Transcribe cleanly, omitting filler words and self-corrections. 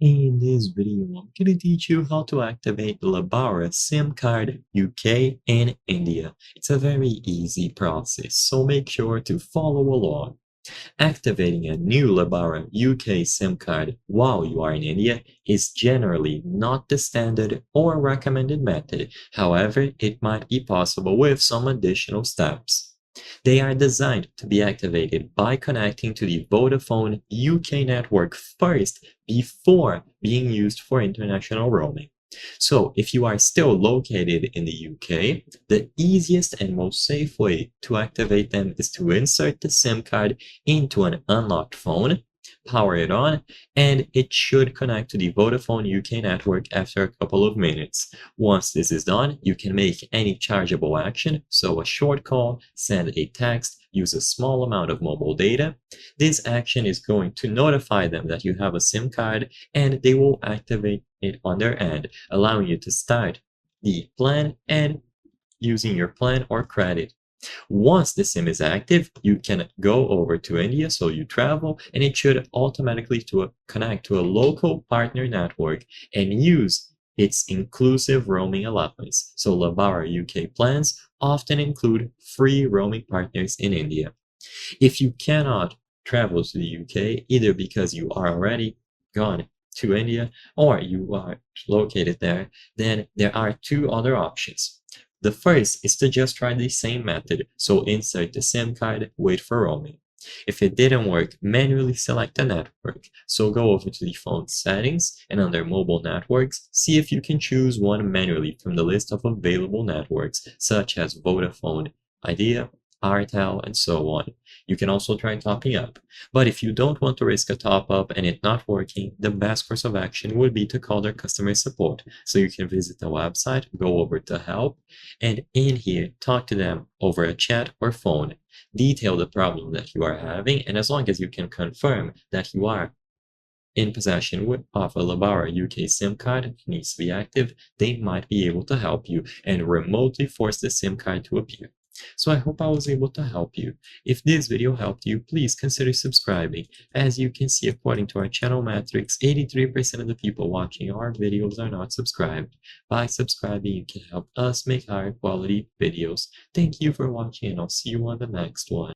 In this video, I'm going to teach you how to activate the Lebara SIM card UK and India. It's a very easy process, so make sure to follow along. Activating a new Lebara UK SIM card while you are in India is generally not the standard or recommended method. However, it might be possible with some additional steps. They are designed to be activated by connecting to the Vodafone UK network first before being used for international roaming. So, if you are still located in the UK, the easiest and most safe way to activate them is to insert the SIM card into an unlocked phone, power it on, and it should connect to the Vodafone UK network after a couple of minutes. Once this is done, you can make any chargeable action, so a short call, send a text, use a small amount of mobile data. This action is going to notify them that you have a SIM card and they will activate it on their end, allowing you to start the plan and using your plan or credit. Once the SIM is active, you can go over to India, so you travel, and it should automatically connect to a local partner network and use its inclusive roaming allowance. So Lebara UK plans often include free roaming partners in India. If you cannot travel to the UK, either because you are already gone to India or you are located there, then there are two other options. The first is to just try the same method, so insert the SIM card, wait for roaming. If it didn't work, manually select a network. So go over to the phone settings and under mobile networks, see if you can choose one manually from the list of available networks, such as Vodafone, Idea, Airtel, and so on. You can also try topping up. But if you don't want to risk a top-up and it not working, the best course of action would be to call their customer support. So you can visit the website, go over to help, and in here, talk to them over a chat or phone. Detail the problem that you are having, and as long as you can confirm that you are in possession of a Lebara UK SIM card that needs to be active, they might be able to help you and remotely force the SIM card to appear. So I hope I was able to help you. If this video helped you, please consider subscribing. As you can see, according to our channel metrics, 83% of the people watching our videos are not subscribed. By subscribing, you can help us make higher quality videos. Thank you for watching, and I'll see you on the next one.